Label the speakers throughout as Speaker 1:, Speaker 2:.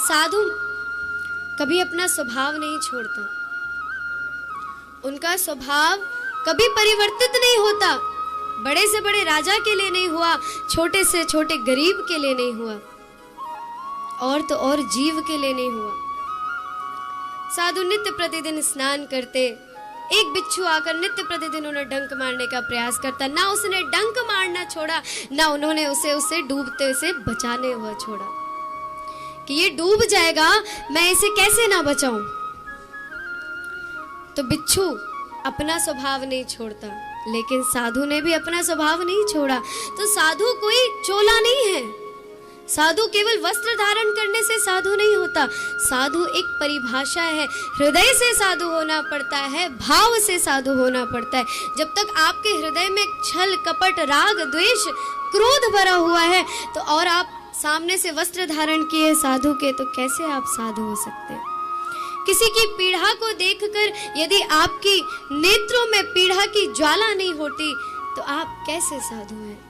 Speaker 1: साधु कभी अपना स्वभाव नहीं छोड़ता, उनका स्वभाव कभी परिवर्तित नहीं होता। बड़े से बड़े राजा के लिए नहीं हुआ, छोटे से छोटे गरीब के लिए नहीं हुआ, और तो और जीव के लिए नहीं हुआ। साधु नित्य प्रतिदिन स्नान करते, एक बिच्छू आकर नित्य प्रतिदिन उन्हें डंक मारने का प्रयास करता, ना उसने डंक मारना छोड़ा, ना उन्होंने उसे डूबते से बचाने हुआ छोड़ा कि ये डूब जाएगा, मैं इसे कैसे ना बचाऊं। तो बिच्छू अपना स्वभाव नहीं छोड़ता, लेकिन साधु ने भी अपना स्वभाव नहीं छोड़ा। तो साधु कोई चोला नहीं है, साधु केवल वस्त्र धारण करने से साधु नहीं होता। साधु एक परिभाषा है, हृदय से साधु होना पड़ता है, भाव से साधु होना पड़ता है। जब तक आपके हृदय में छल कपट राग द्वेष क्रोध भरा हुआ है, तो और आप सामने से वस्त्र धारण किए साधु के, तो कैसे आप साधु हो सकते हैं। किसी की पीड़ा को देखकर यदि आपकी नेत्रों में पीड़ा की ज्वाला नहीं होती, तो आप कैसे साधु हैं।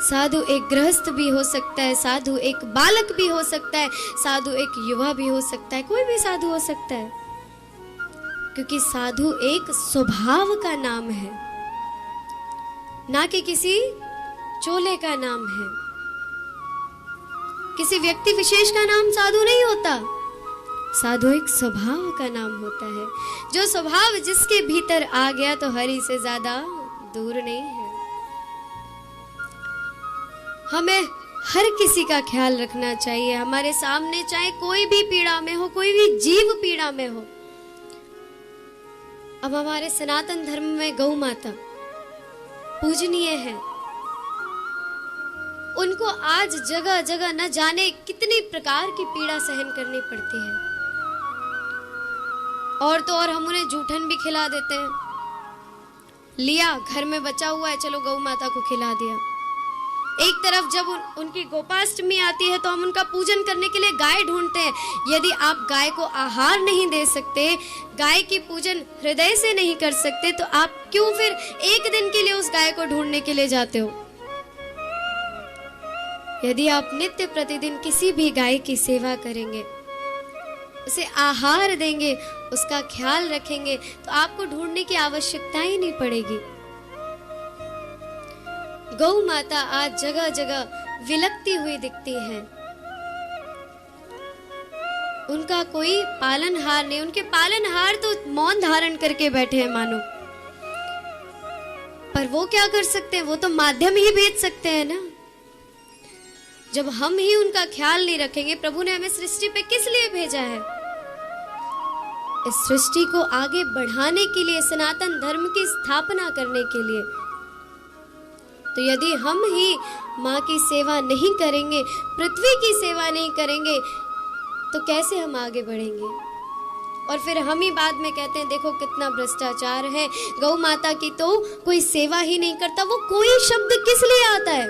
Speaker 1: साधु एक गृहस्थ भी हो सकता है, साधु एक बालक भी हो सकता है, साधु एक युवा भी हो सकता है, कोई भी साधु हो सकता है, क्योंकि साधु एक स्वभाव का नाम है, ना कि किसी चोले का नाम है। किसी व्यक्ति विशेष का नाम साधु नहीं होता, साधु एक स्वभाव का नाम होता है। जो स्वभाव जिसके भीतर आ गया तो हरि से ज्यादा दूर नहीं है। हमें हर किसी का ख्याल रखना चाहिए, हमारे सामने चाहे कोई भी पीड़ा में हो, कोई भी जीव पीड़ा में हो। अब हमारे सनातन धर्म में गौ माता पूजनीय है, उनको आज जगह जगह न जाने कितनी प्रकार की पीड़ा सहन करनी पड़ती है, और तो और हम उन्हें जूठन भी खिला देते हैं। लिया घर में बचा हुआ है, चलो गौ माता को खिला दिया। एक तरफ जब उनकी गोपाष्टमी आती है तो हम उनका पूजन करने के लिए गाय ढूंढते हैं। यदि आप गाय को आहार नहीं दे सकते, गाय की पूजन हृदय से नहीं कर सकते, तो आप क्यों फिर एक दिन के लिए उस गाय को ढूंढने के लिए जाते हो। यदि आप नित्य प्रतिदिन किसी भी गाय की सेवा करेंगे, उसे आहार देंगे, उसका ख्याल रखेंगे, तो आपको ढूंढने की आवश्यकता ही नहीं पड़ेगी। गौ माता आज जगह जगह विलकती हुई दिखती है, उनका कोई पालनहार नहीं। उनके पालनहार तो मौन धारण करके बैठे हैं मानो, पर वो क्या कर सकते हैं, वो तो माध्यम ही भेज सकते हैं ना। जब हम ही उनका ख्याल नहीं रखेंगे, प्रभु ने हमें सृष्टि पे किस लिए भेजा है, इस सृष्टि को आगे बढ़ाने के लिए, सनातन धर्म की स्थापना करने के लिए। तो यदि हम ही माँ की सेवा नहीं करेंगे, पृथ्वी की सेवा नहीं करेंगे, तो कैसे हम आगे बढ़ेंगे। और फिर हम ही बाद में कहते हैं देखो कितना भ्रष्टाचार है, गौ माता की तो कोई सेवा ही नहीं करता। वो कोई शब्द किस लिए आता है,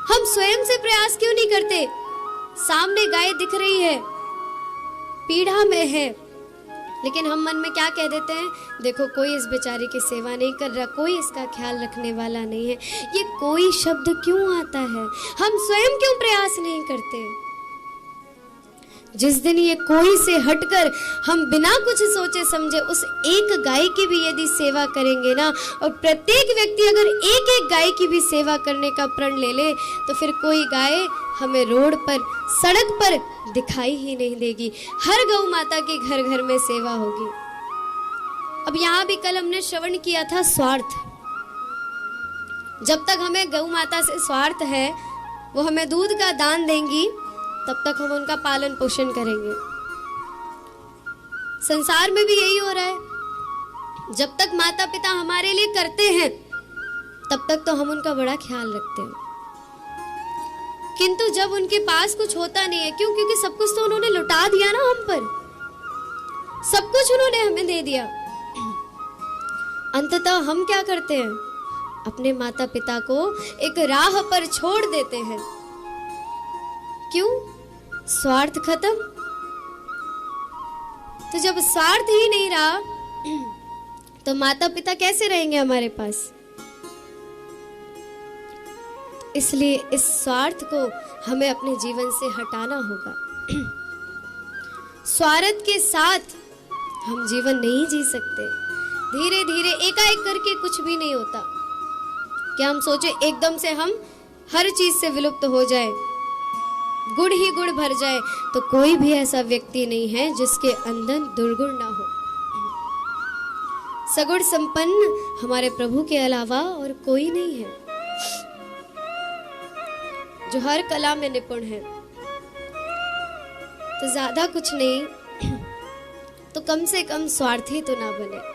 Speaker 1: हम स्वयं से प्रयास क्यों नहीं करते। सामने गाय दिख रही है, पीड़ा में है, लेकिन हम मन में क्या कह देते हैं, देखो कोई इस बेचारी की सेवा नहीं कर रहा, कोई इसका ख्याल रखने वाला नहीं है। ये कोई शब्द क्यों आता है, हम स्वयं क्यों प्रयास नहीं करते। जिस दिन ये कोई से हटकर हम बिना कुछ सोचे समझे उस एक गाय की भी यदि सेवा करेंगे ना, और प्रत्येक व्यक्ति अगर एक एक गाय की भी सेवा करने का प्रण ले ले, तो फिर कोई गाय हमें रोड पर, सड़क पर दिखाई ही नहीं देगी। हर गौ माता की घर घर में सेवा होगी। अब यहाँ भी कल हमने श्रवण किया था स्वार्थ। जब तक हमें गौ माता से स्वार्थ है, वो हमें दूध का दान देंगी, तब तक हम उनका पालन पोषण करेंगे। संसार में भी यही हो रहा है, जब तक माता पिता हमारे लिए करते हैं तब तक तो हम उनका बड़ा ख्याल रखते हैं, किंतु जब उनके पास कुछ होता नहीं है, क्यों, क्योंकि सब कुछ तो उन्होंने लुटा दिया ना हम पर, सब कुछ उन्होंने हमें दे दिया। अंततः हम क्या करते हैं, अपने माता पिता को एक राह पर छोड़ देते हैं। क्यों, स्वार्थ खत्म। तो जब स्वार्थ ही नहीं रहा, तो माता पिता कैसे रहेंगे हमारे पास। इसलिए इस स्वार्थ को हमें अपने जीवन से हटाना होगा। स्वार्थ के साथ हम जीवन नहीं जी सकते। धीरे धीरे एकाएक करके कुछ भी नहीं होता। क्या हम सोचे एकदम से हम हर चीज से विलुप्त हो जाए, गुण ही गुण भर जाए, तो कोई भी ऐसा व्यक्ति नहीं है जिसके अंदर दुर्गुण ना हो। सगुण संपन्न हमारे प्रभु के अलावा और कोई नहीं है, जो हर कला में निपुण है। तो ज्यादा कुछ नहीं, तो कम से कम स्वार्थी तो ना बने।